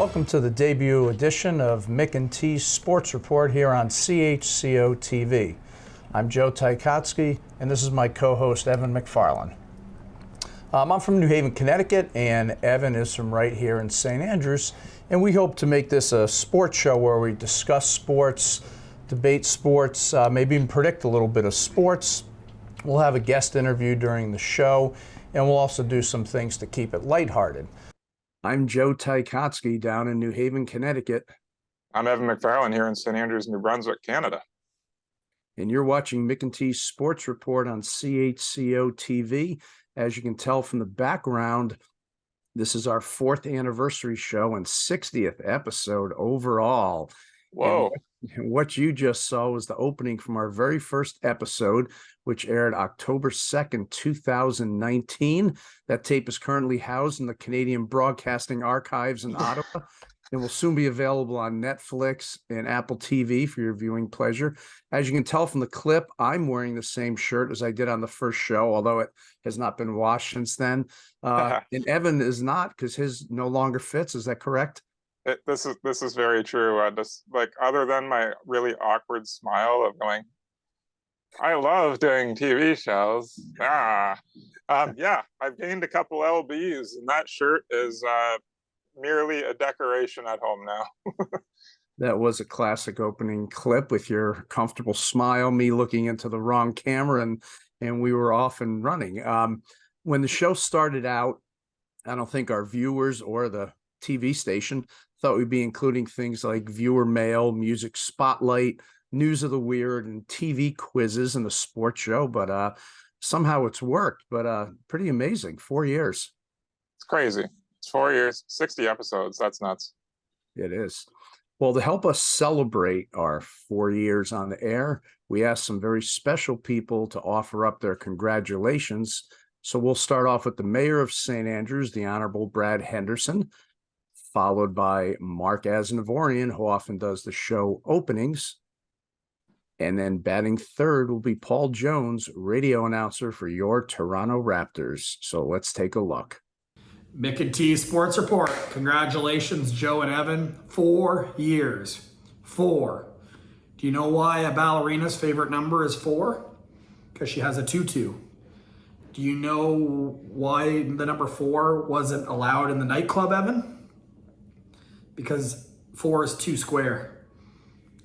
Welcome to the debut edition of Mc&T Sports Report here on CHCO-TV. I'm Joe Ticotsky, and this is my co-host, Evan McFarlane. I'm from New Haven, Connecticut, and Evan is from right here in St. Andrews, and we hope to make this a sports show where we discuss sports, debate sports, maybe even predict a little bit of sports. We'll have a guest interview during the show, and we'll also do some things to keep it lighthearted. I'm Joe Ticotsky down in New Haven, Connecticut. I'm Evan McFarlane here in St. Andrews, New Brunswick, Canada. And you're watching Mc&T Sports Report on CHCO-TV. As you can tell from the background, this is our 4th anniversary show and 60th episode overall. Whoa. And what you just saw was the opening from our very first episode, which aired October 2nd, 2019. That tape is currently housed in the Canadian Broadcasting Archives in Ottawa and will soon be available on Netflix and Apple TV for your viewing pleasure. As you can tell from the clip, I'm wearing the same shirt as I did on the first show, although it has not been washed since then. And Evan is not, because his no longer fits. Is that correct? This is very true. Just like, other than my really awkward smile of going, I love doing TV shows. Yeah, I've gained a couple lbs, and that shirt is merely a decoration at home now. That was a classic opening clip with your comfortable smile, me looking into the wrong camera, and we were off and running. When the show started out, I don't think our viewers or the TV station thought we'd be including things like viewer mail, music spotlight, news of the weird, and TV quizzes in the sports show, but somehow it's worked. But pretty amazing. 4 years. It's crazy. It's 4 years, 60 episodes. That's nuts. It is. Well, to help us celebrate our 4 years on the air, we asked some very special people to offer up their congratulations. So we'll start off with the mayor of St. Andrews, the Honorable Brad Henderson, followed by Mark Asnavorian, who often does the show openings. And then batting third will be Paul Jones, radio announcer for your Toronto Raptors. So let's take a look. Mc&T Sports Report. Congratulations, Joe and Evan. 4 years. 4. Do you know why a ballerina's favorite number is 4? Because she has a tutu. Do you know why the number 4 wasn't allowed in the nightclub, Evan? Because 4 is 2 square.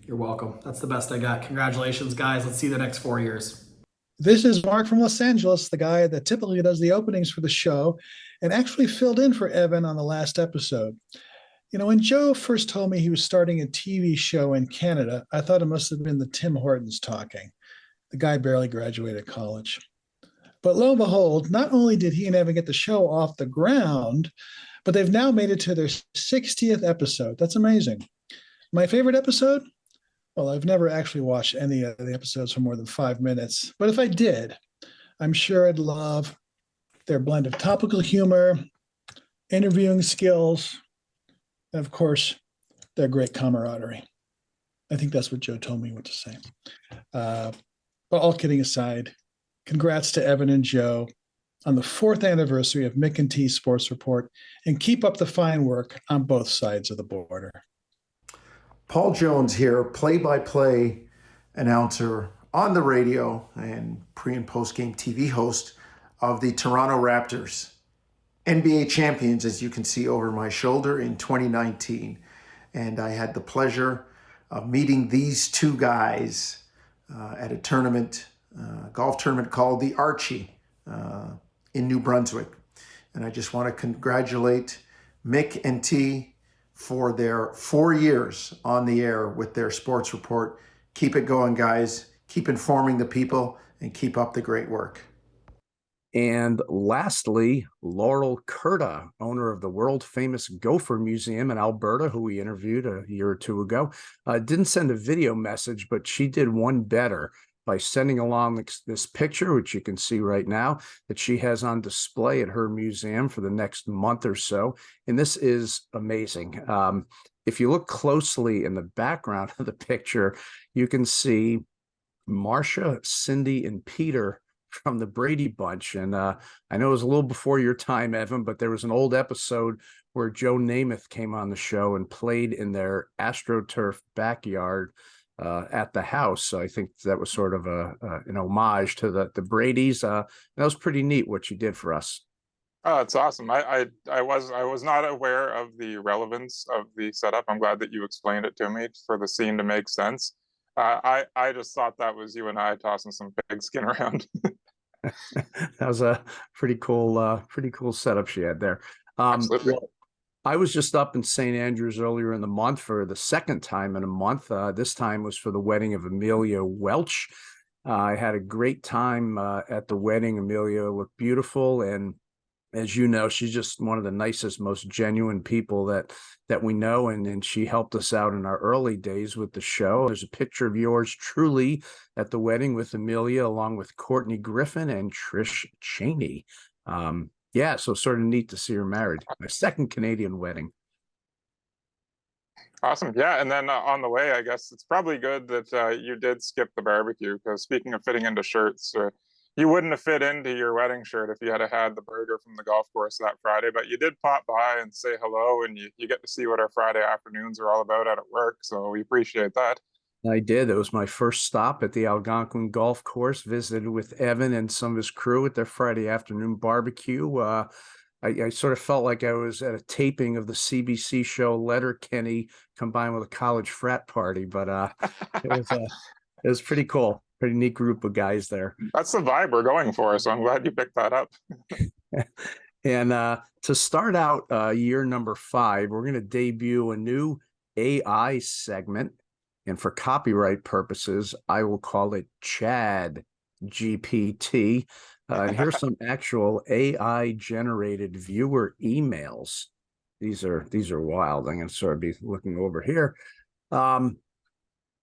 You're welcome. That's the best I got. Congratulations, guys. Let's see the next 4 years. This is Mark from Los Angeles, the guy that typically does the openings for the show and actually filled in for Evan on the last episode. You know, when Joe first told me he was starting a TV show in Canada, I thought it must have been the Tim Hortons talking. The guy barely graduated college. But lo and behold, not only did he and Evan get the show off the ground, but they've now made it to their 60th episode. That's amazing. My favorite episode? Well, I've never actually watched any of the episodes for more than 5 minutes. But if I did, I'm sure I'd love their blend of topical humor, interviewing skills, and of course, their great camaraderie. I think that's what Joe told me what to say. But all kidding aside, congrats to Evan and Joe on the 4th anniversary of Mc&T Sports Report, and keep up the fine work on both sides of the border. Paul Jones here, play-by-play announcer on the radio and pre- and post-game TV host of the Toronto Raptors, NBA champions, as you can see over my shoulder, in 2019. And I had the pleasure of meeting these two guys at a tournament, golf tournament called the Archie in New Brunswick. And I just want to congratulate Mc&T for their 4 years on the air with their sports report. Keep it going, guys. Keep informing the people and keep up the great work. And lastly, Laurel Curta, owner of the world-famous Gopher Museum in Alberta, who we interviewed a year or two ago, didn't send a video message, but she did one better by sending along this picture, which you can see right now, that she has on display at her museum for the next month or so. And this is amazing. If you look closely in the background of the picture, you can see Marcia, Cindy, and Peter from the Brady Bunch. And I know it was a little before your time, Evan, but there was an old episode where Joe Namath came on the show and played in their AstroTurf backyard at the house. So I think that was sort of an homage to the Bradys. That was pretty neat what you did for us. Oh, it's awesome. I was not aware of the relevance of the setup. I'm glad that you explained it to me for the scene to make sense. I just thought that was you and I tossing some pigskin around. That was a pretty cool setup she had there. Absolutely. Well, I was just up in St. Andrews earlier in the month for the second time in a month. This time was for the wedding of Amelia Welch. I had a great time at the wedding. Amelia looked beautiful, and as you know, she's just one of the nicest, most genuine people that we know, and she helped us out in our early days with the show. There's a picture of yours truly at the wedding with Amelia, along with Courtney Griffin and Trish Cheney. Yeah, so sort of neat to see her married. My second Canadian wedding. Awesome. Yeah. And then on the way, I guess it's probably good that you did skip the barbecue, because speaking of fitting into shirts, you wouldn't have fit into your wedding shirt if you had had the burger from the golf course that Friday. But you did pop by and say hello, and you get to see what our Friday afternoons are all about out at work. So we appreciate that. I did. It was my first stop at the Algonquin Golf Course, visited with Evan and some of his crew at their Friday afternoon barbecue. I sort of felt like I was at a taping of the CBC show Letterkenny combined with a college frat party, but it was pretty cool. Pretty neat group of guys there. That's the vibe we're going for, so I'm glad you picked that up. And to start out year number 5, we're going to debut a new AI segment. And for copyright purposes, I will call it Chad GPT. And here's some actual AI-generated viewer emails. These are wild. I'm going to sort of be looking over here.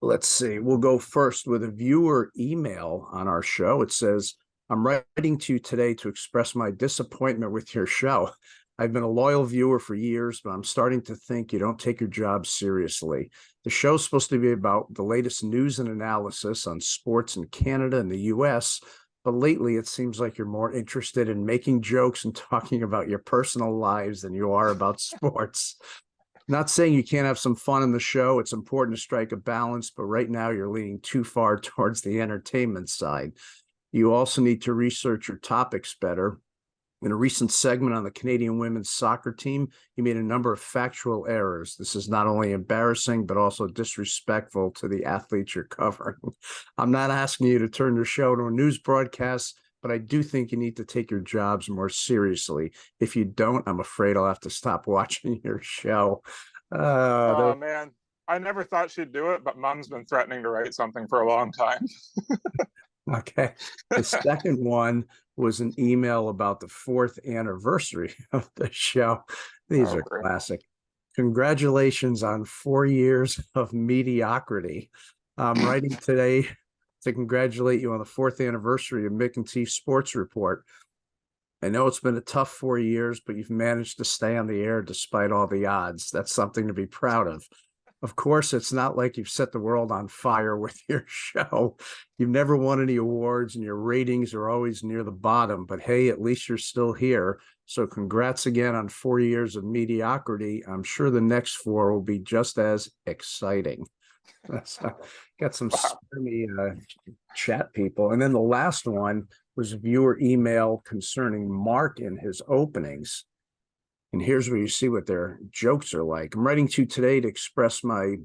Let's see. We'll go first with a viewer email on our show. It says, "I'm writing to you today to express my disappointment with your show. I've been a loyal viewer for years, but I'm starting to think you don't take your job seriously. The show's supposed to be about the latest news and analysis on sports in Canada and the US, but lately it seems like you're more interested in making jokes and talking about your personal lives than you are about sports. Not saying you can't have some fun in the show. It's important to strike a balance, but right now you're leaning too far towards the entertainment side. You also need to research your topics better. In a recent segment on the Canadian women's soccer team, you made a number of factual errors. This is not only embarrassing, but also disrespectful to the athletes you're covering. I'm not asking you to turn your show to a news broadcast, but I do think you need to take your jobs more seriously. If you don't, I'm afraid I'll have to stop watching your show." Oh, man. I never thought she'd do it, but Mom's been threatening to write something for a long time. Okay. The second one was an email about the 4th anniversary of the show. These are great. classic. "Congratulations on 4 years of mediocrity. I'm writing today to congratulate you on the 4th anniversary of Mc&T Sports Report. I know it's been a tough 4 years, but you've managed to stay on the air despite all the odds. That's something to be proud of. Of course, it's not like you've set the world on fire with your show. You've never won any awards and your ratings are always near the bottom, but hey, at least you're still here. So congrats again on 4 years of mediocrity. I'm sure the next 4 will be just as exciting." Got some smarmy chat people. And then the last one was a viewer email concerning Mark and his openings. And here's where you see what their jokes are like. "I'm writing to you today to express my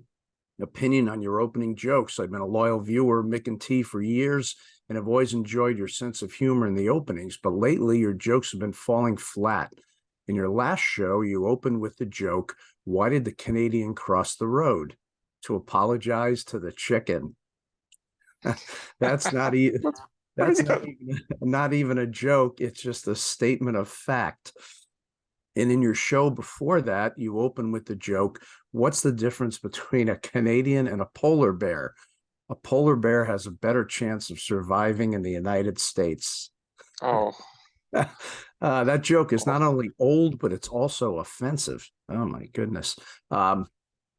opinion on your opening jokes. I've been a loyal viewer of Mc&T for years and have always enjoyed your sense of humor in the openings, but lately your jokes have been falling flat. In your last show, you opened with the joke, 'Why did the Canadian cross the road? To apologize to the chicken.' That's not even not even a joke. It's just a statement of fact. And in your show before that, you open with the joke, 'What's the difference between a Canadian and a polar bear? A polar bear has a better chance of surviving in the United States.'" Oh, That joke is not only old, but it's also offensive. Oh my goodness.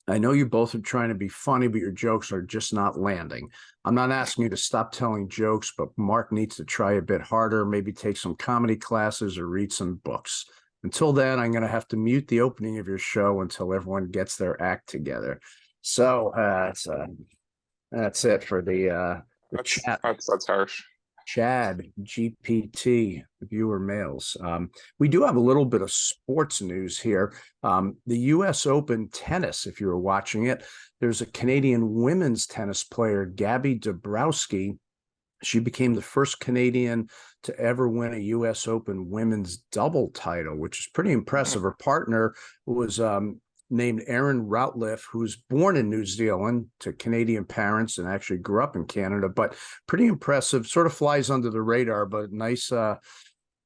I know you both are trying to be funny, but your jokes are just not landing. I'm not asking you to stop telling jokes, but Mark needs to try a bit harder, maybe take some comedy classes or read some books. Until then, I'm going to have to mute the opening of your show until everyone gets their act together. So that's it for the chat. That's harsh. Chad, GPT, viewer mails. We do have a little bit of sports news here. The U.S. Open tennis, if you were watching it, there's a Canadian women's tennis player, Gabby Dabrowski. She became the first Canadian to ever win a U.S. Open women's double title, which is pretty impressive. Her partner was named Erin Routliffe, who's born in New Zealand to Canadian parents and actually grew up in Canada, but pretty impressive, sort of flies under the radar, but nice.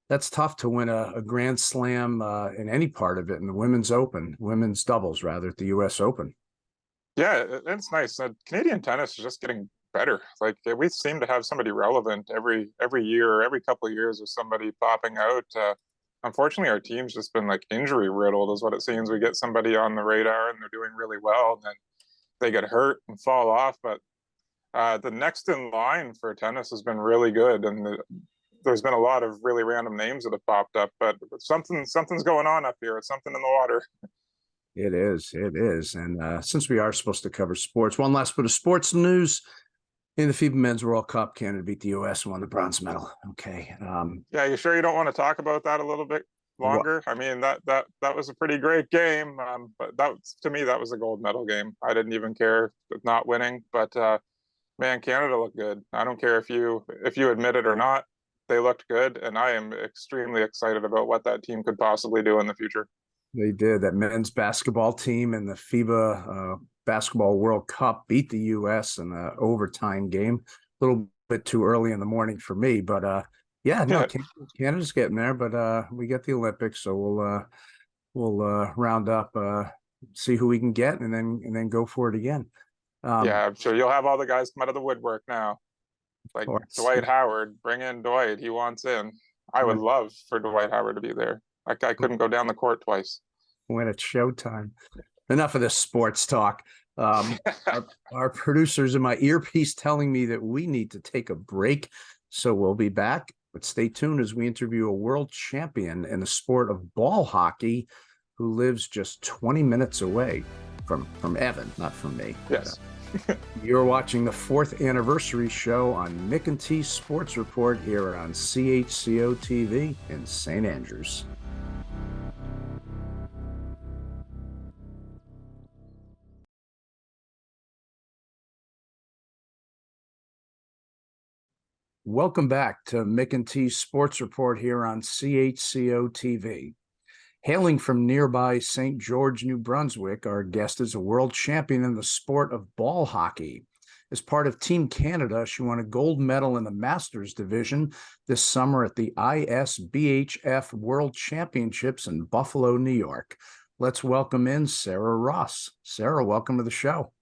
That's tough to win a Grand Slam in any part of it in the women's doubles rather, at the U.S. Open. Yeah, it's nice. Canadian tennis is just getting better. Like we seem to have somebody relevant every year, every couple of years, with somebody popping out. Unfortunately, our team's just been like injury riddled, is what it seems. We get somebody on the radar and they're doing really well, and then they get hurt and fall off. But the next in line for tennis has been really good, and there's been a lot of really random names that have popped up. But something's going on up here. It's something in the water. It is. And since we are supposed to cover sports, one last bit of sports news. In the FIBA Men's World Cup, Canada beat the U.S. and won the bronze medal. Okay. Yeah, you sure you don't want to talk about that a little bit longer? I mean, that was a pretty great game, but to me, that was a gold medal game. I didn't even care not winning, but man, Canada looked good. I don't care if you admit it or not. They looked good, and I am extremely excited about what that team could possibly do in the future. They did. That men's basketball team in the FIBA Basketball World Cup beat the U.S. in an overtime game. A little bit too early in the morning for me, but Canada's getting there. But we get the Olympics, so we'll round up, see who we can get, and then go for it again. Yeah, I'm sure you'll have all the guys come out of the woodwork now. Like Dwight Howard, bring in Dwight. He wants in. I would love for Dwight Howard to be there. I couldn't go down the court twice. When it's showtime. Enough of this sports talk. Our producer's in my earpiece telling me that we need to take a break. So we'll be back. But stay tuned as we interview a world champion in the sport of ball hockey who lives just 20 minutes away from Evan, not from me. Yes. You're watching the 4th anniversary show on Mc&T Sports Report here on CHCO-TV in St. Andrews. Welcome back to Mc&T Sports Report here on CHCO-TV. Hailing from nearby St. George, New Brunswick, our guest is a world champion in the sport of ball hockey. As part of Team Canada, she won a gold medal in the Masters division this summer at the ISBHF World Championships in Buffalo, New York. Let's welcome in Sara Ross. Sara, welcome to the show.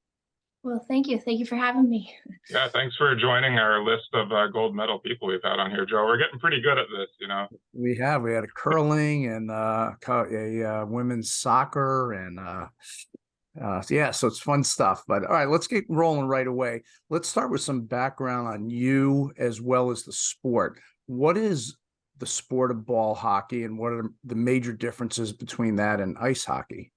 Well, thank you. Thank you for having me. Yeah, thanks for joining our list of gold medal people we've had on here, Joe. We're getting pretty good at this, you know. We had a curling and a women's soccer and so it's fun stuff. But all right, let's get rolling right away. Let's start with some background on you as well as the sport. What is the sport of ball hockey, and what are the major differences between that and ice hockey?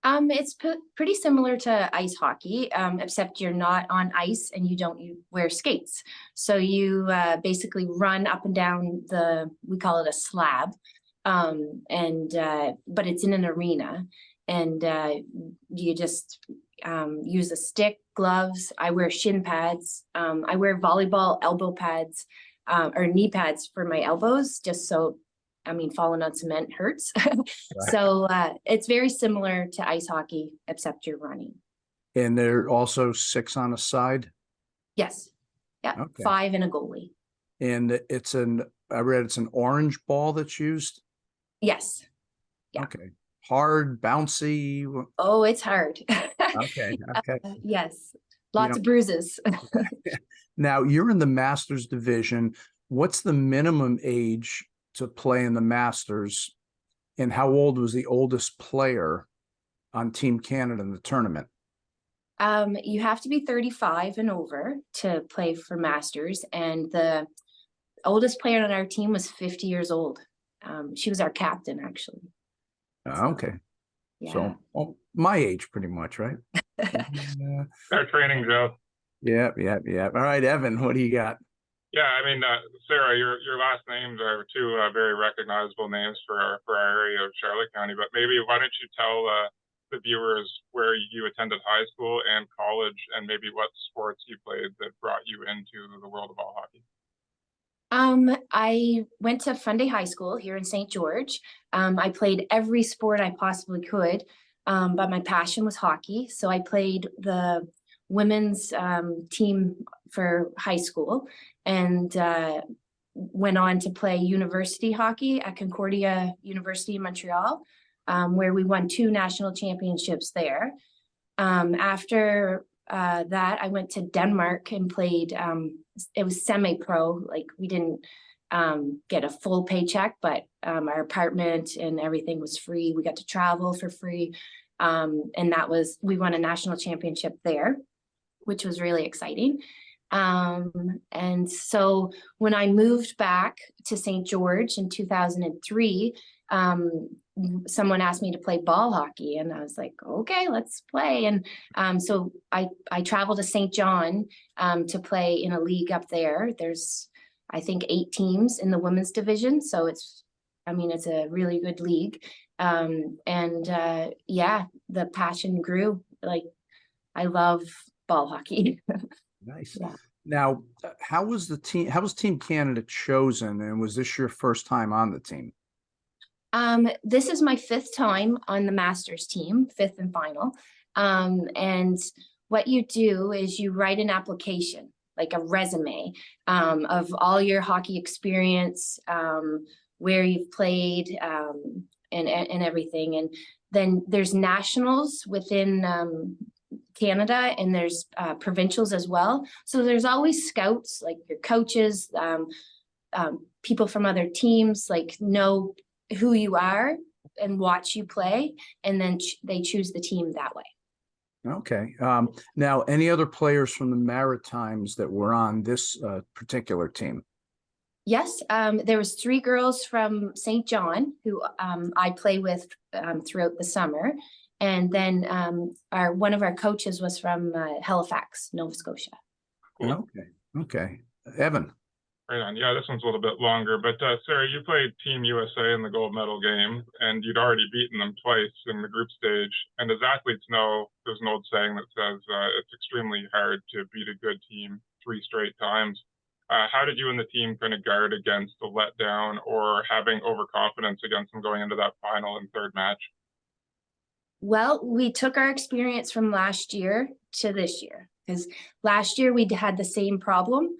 It's pretty similar to ice hockey, except you're not on ice and you wear skates. So you basically run up and down we call it a slab, but it's in an arena, and you just use a stick, gloves. I wear shin pads. I wear volleyball elbow pads or knee pads for my elbows, just so. Falling on cement hurts. Right. So it's very similar to ice hockey, except you're running. And there are also 6 on a side? Yes. Yeah. Okay. 5 and a goalie. And I read it's an orange ball that's used? Yes. Yeah. Okay. Hard, bouncy? Oh, it's hard. Okay. Yes. Lots of bruises. Now, you're in the Masters division. What's the minimum age to play in the Masters, and how old was the oldest player on Team Canada in the tournament? You have to be 35 and over to play for Masters, and the oldest player on our team was 50 years old. She was our captain, actually. Okay. Yeah. So, well, my age pretty much, right? Start training, Joe. Yeah. All right, Evan, what do you got? Yeah, I mean, Sarah, your last names are two very recognizable names for our area of Charlotte County. But maybe why don't you tell the viewers where you attended high school and college, and maybe what sports you played that brought you into the world of ball hockey? I went to Funday High School here in St. George. I played every sport I possibly could, but my passion was hockey. So I played the women's team for high school, and went on to play university hockey at Concordia University in Montreal, where we won 2 national championships there. After that, I went to Denmark and played, it was semi-pro, like we didn't get a full paycheck, but our apartment and everything was free. We got to travel for free. And we won a national championship there, which was really exciting. And so when I moved back to St. George in 2003, someone asked me to play ball hockey, and I was like, okay, let's play. And so I traveled to St. John to play in a league up there. There's, I think, 8 teams in the women's division. So it's a really good league. Yeah, the passion grew. Like, I love ball hockey. Nice. Yeah. Now, how was Team Canada chosen, and was this your first time on the team? This is my 5th time on the Masters team, 5th and final. And what you do is you write an application, like a resume, of all your hockey experience, where you've played, and everything. And then there's nationals within Canada, and there's provincials as well. So there's always scouts, like your coaches, people from other teams, like know who you are and watch you play, and then they choose the team that way. Okay. Now, any other players from the Maritimes that were on this particular team? Yes, there was 3 girls from St. John who I play with throughout the summer. And then one of our coaches was from Halifax, Nova Scotia. Cool. Okay. Evan. Right on. Yeah, this one's a little bit longer, but Sarah, you played Team USA in the gold medal game, and you'd already beaten them twice in the group stage. And as athletes know, there's an old saying that says it's extremely hard to beat a good team 3 straight times. How did you and the team kind of guard against the letdown or having overconfidence against them going into that final and 3rd match? Well, we took our experience from last year to this year, because last year we had the same problem.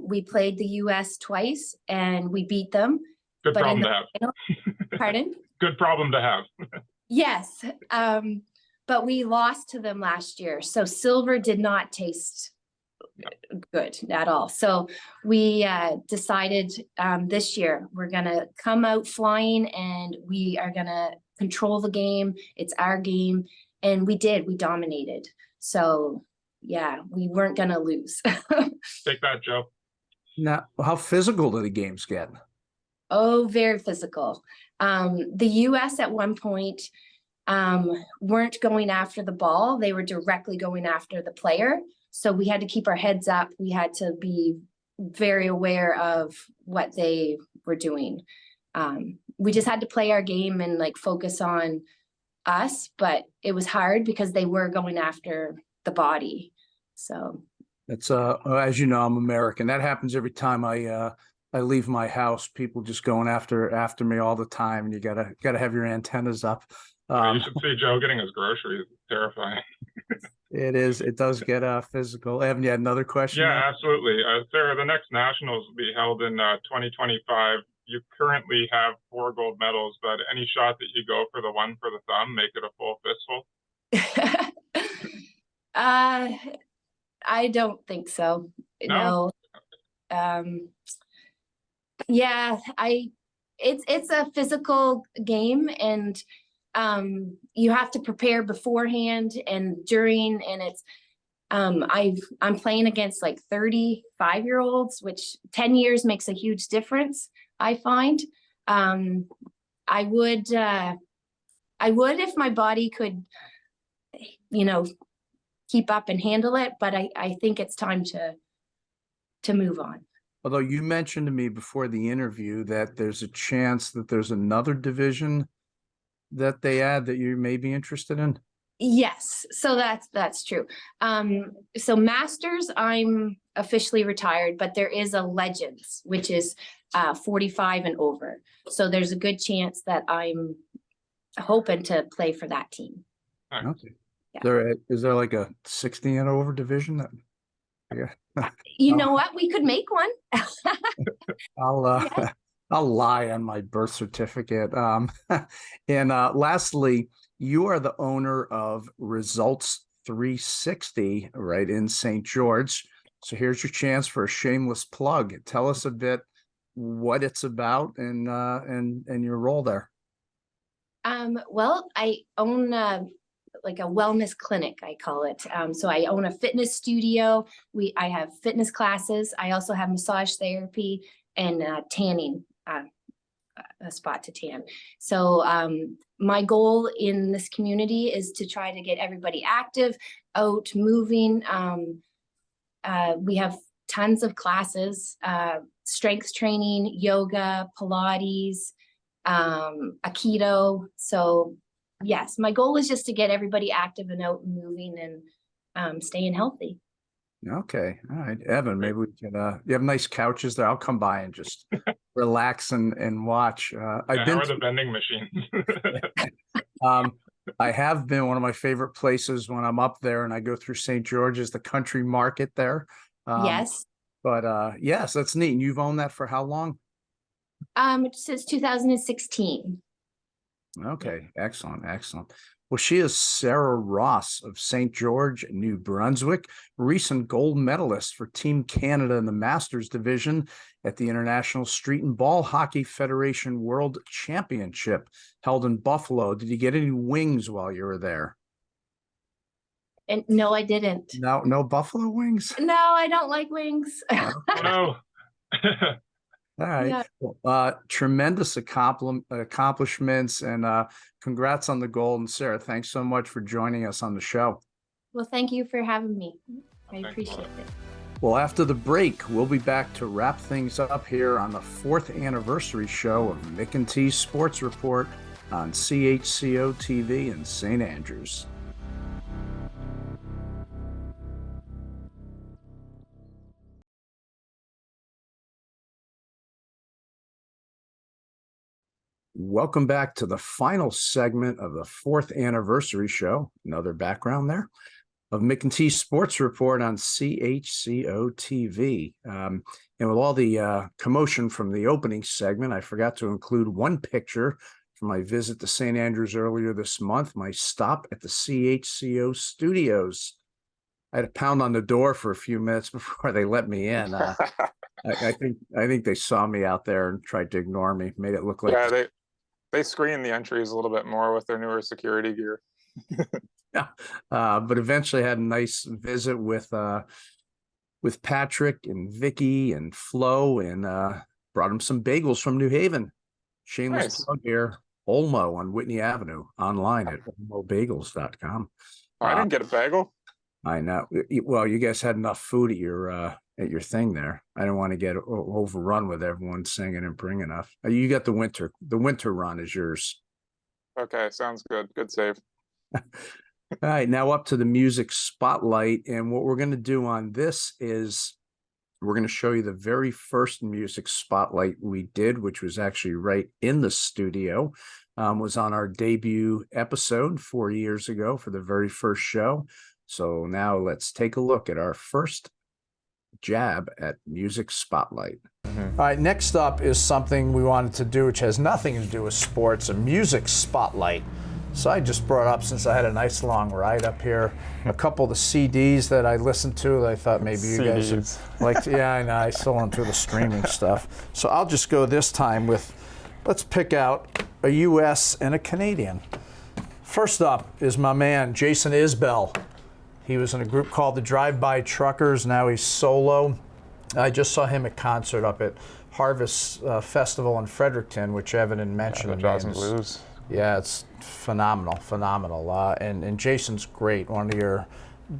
We played the US twice and we beat them. Good problem to have. Pardon? Good problem to have. Yes, but we lost to them last year. So silver did not taste good at all. So we decided this year we're going to come out flying, and we are going to control the game. It's our game. And we did. We dominated. So yeah, we weren't going to lose. Take that, Joe. Now, how physical do the games get? Oh, very physical. The US at one point weren't going after the ball. They were directly going after the player. So we had to keep our heads up. We had to be very aware of what they were doing. We just had to play our game and like focus on us, but it was hard because they were going after the body. So It's as you know, I'm American. That happens every time I leave my house. People just going after me all the time, and you gotta have your antennas up. You should see Joe getting his groceries. It's terrifying. It is. It does get physical. Evan, you had another question? Yeah, absolutely. Sarah, the next nationals will be held in 2025. You currently have 4 gold medals, but any shot that you go for the one for the thumb, make it a full fistful? I don't think so. No. Yeah, it's a physical game, and You have to prepare beforehand and during, and it's, I'm playing against like 35-year-olds, which 10 years makes a huge difference, I find. I would if my body could, keep up and handle it, but I think it's time to move on. Although you mentioned to me before the interview that there's a chance that there's another division that they add that you may be interested in. Yes, so that's true. So Masters, I'm officially retired, but there is a Legends, which is 45 and over. So there's a good chance that I'm hoping to play for that team. Okay. Yeah. Is there like a 60 and over division that? Yeah. You know what? We could make one. I'll lie on my birth certificate. And lastly, you are the owner of Results 360, right, in St. George. So here's your chance for a shameless plug. Tell us a bit what it's about and your role there. Well, I own like a wellness clinic, I call it. So I own a fitness studio. I have fitness classes. I also have massage therapy and tanning, a spot to tan. So my goal in this community is to try to get everybody active, out, moving. We have tons of classes, strength training, yoga, Pilates, Aikido. So yes, my goal is just to get everybody active and out and moving and staying healthy. Okay. All right. Evan, maybe we can, you have nice couches there. I'll come by and just relax and watch. I've been to the vending machine. I have been. One of my favorite places when I'm up there and I go through St. George's, the country market there. Yes. But yes, that's neat. And you've owned that for how long? Since 2016. Okay. Excellent. Excellent. Well, she is Sara Ross of St. George, New Brunswick, recent gold medalist for Team Canada in the Masters division at the International Street and Ball Hockey Federation World Championship held in Buffalo. Did you get any wings while you were there? And no, I didn't. No buffalo wings? No, I don't like wings. Oh, no. All right. Yeah. Well, tremendous accomplishments and congrats on the gold. And Sara, thanks so much for joining us on the show. Well, thank you for having me. I Thanks appreciate a lot. it. Well, after the break, we'll be back to wrap things up here on the 4th anniversary show of Mc&T Sports Report on CHCO-TV in St. Andrews. Welcome back to the final segment of the 4th anniversary show. Another background there of Mc&T Sports Report on CHCO-TV. And with all the commotion from the opening segment, I forgot to include one picture from my visit to St. Andrews earlier this month, my stop at the CHCO studios. I had to pound on the door for a few minutes before they let me in. I think they saw me out there and tried to ignore me, made it look like... Yeah, they screen the entries a little bit more with their newer security gear. Yeah, but eventually had a nice visit with Patrick and Vicky and Flo, and brought him some bagels from New Haven. Shameless Nice. plug here. Olmo on Whitney Avenue, online at olmobagels.com. Oh, I didn't get a bagel. I know. Well, you guys had enough food at your thing there. I didn't want to get overrun with everyone singing and bring enough. You got the winter run is yours. Okay, sounds good. Good save. All right, now up to the music spotlight. And what we're going to do on this is we're going to show you the very first music spotlight we did, which was actually right in the studio, was on our debut episode 4 years ago for the very first show. So now let's take a look at our first jab at music spotlight. All right, next up is something we wanted to do which has nothing to do with sports, a music spotlight. So I just brought up, since I had a nice long ride up here, a couple of the CDs that I listened to that I thought maybe you guys would like to. Yeah, I know, I still into the streaming stuff. So I'll just go this time with, let's pick out a US and a Canadian. First up is my man, Jason Isbell. He was in a group called the Drive-By Truckers. Now he's solo. I just saw him at concert up at Harvest Festival in Fredericton, which Evan had mentioned. The Jazz and Blues. Yeah, it's phenomenal. And Jason's great, one of your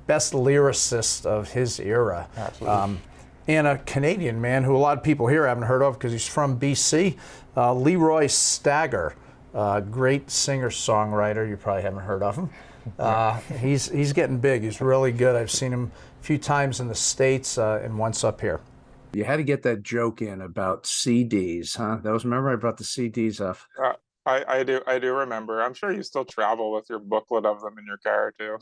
best lyricists of his era. Absolutely. And a Canadian man who a lot of people here haven't heard of because he's from BC, Leroy Stagger, great singer-songwriter. You probably haven't heard of him. He's getting big. He's really good. I've seen him a few times in the States and once up here. You had to get that joke in about CDs, huh? Remember I brought the CDs up. I do remember. I'm sure you still travel with your booklet of them in your car too.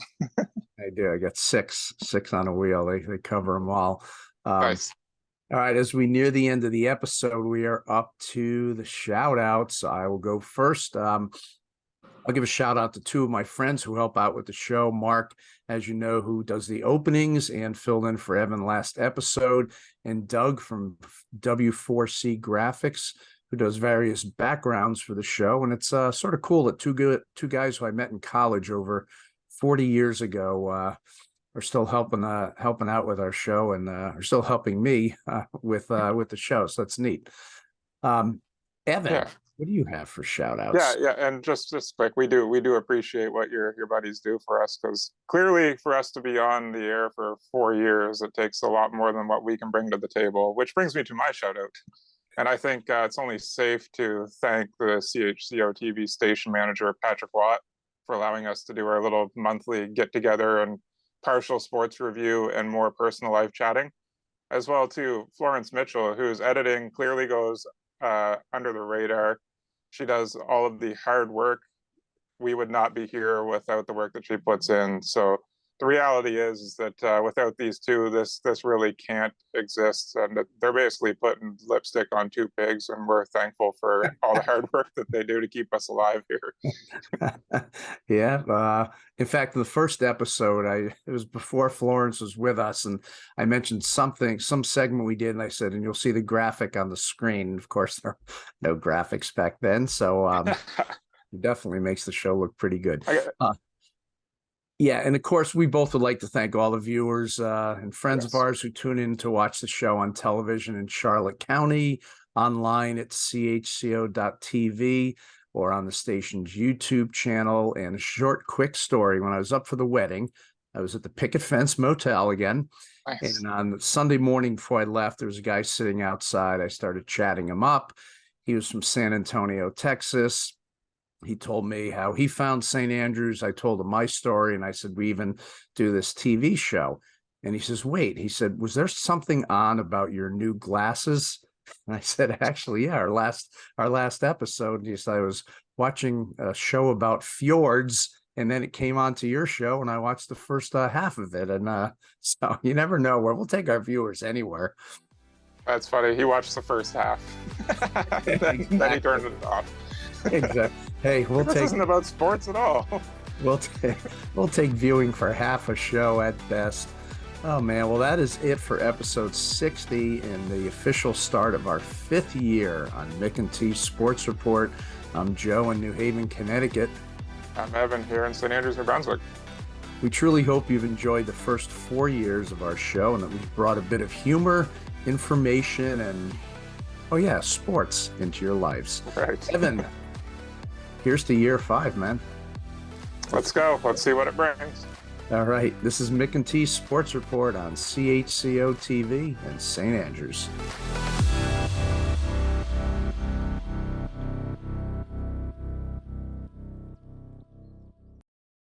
I do. I got six on a wheel. They cover them all. Nice. All right, as we near the end of the episode, we are up to the shout outs. I will go first. I'll give a shout out to two of my friends who help out with the show. Mark, as you know, who does the openings and filled in for Evan last episode, and Doug from W4C Graphics, who does various backgrounds for the show. And it's sort of cool that two guys who I met in college over 40 years ago are still helping out with our show and are still helping me with the show. So that's neat. Evan, Yeah. what do you have for shout outs? Yeah, and just quick, we do appreciate what your buddies do for us, because clearly for us to be on the air for 4 years, it takes a lot more than what we can bring to the table, which brings me to my shout out. And I think it's only safe to thank the CHCO-TV station manager, Patrick Watt, for allowing us to do our little monthly get together and partial sports review and more personal life chatting, as well to Florence Mitchell, whose editing clearly goes under the radar. She does all of the hard work. We would not be here without the work that she puts in. So the reality is that without these two, this really can't exist. And they're basically putting lipstick on two pigs, and we're thankful for all the hard work that they do to keep us alive here. Yeah. In fact, the first episode, it was before Florence was with us, and I mentioned some segment we did, and I said, and you'll see the graphic on the screen. And of course, there were no graphics back then. So it definitely makes the show look pretty good. Yeah, and of course, we both would like to thank all the viewers and friends of ours who tune in to watch the show on television in Charlotte County, online at CHCO.TV, or on the station's YouTube channel. And a short, quick story. When I was up for the wedding, I was at the Picket Fence Motel again. Nice. And on Sunday morning before I left, there was a guy sitting outside. I started chatting him up. He was from San Antonio, Texas. He told me how he found St. Andrews. I told him my story, and I said, we even do this TV show. And he says, wait, he said, was there something on about your new glasses? And I said, actually, yeah, our last episode. And he said, I was watching a show about fjords, and then it came on to your show, and I watched the first half of it. And so you never know where we'll take our viewers anywhere. That's funny. He watched the first half. then he turned it off. Exactly. Hey, this isn't about sports at all. We'll take viewing for half a show at best. Oh man, well that is it for episode 60 and the official start of our 5th year on Mc&T Sports Report. I'm Joe in New Haven, Connecticut. I'm Evan here in St. Andrews, New Brunswick. We truly hope you've enjoyed the first 4 years of our show and that we've brought a bit of humor, information, and sports into your lives. Right. Evan, here's to year 5, man. Let's go. Let's see what it brings. All right. This is Mc&T Sports Report on CHCO-TV in St. Andrews.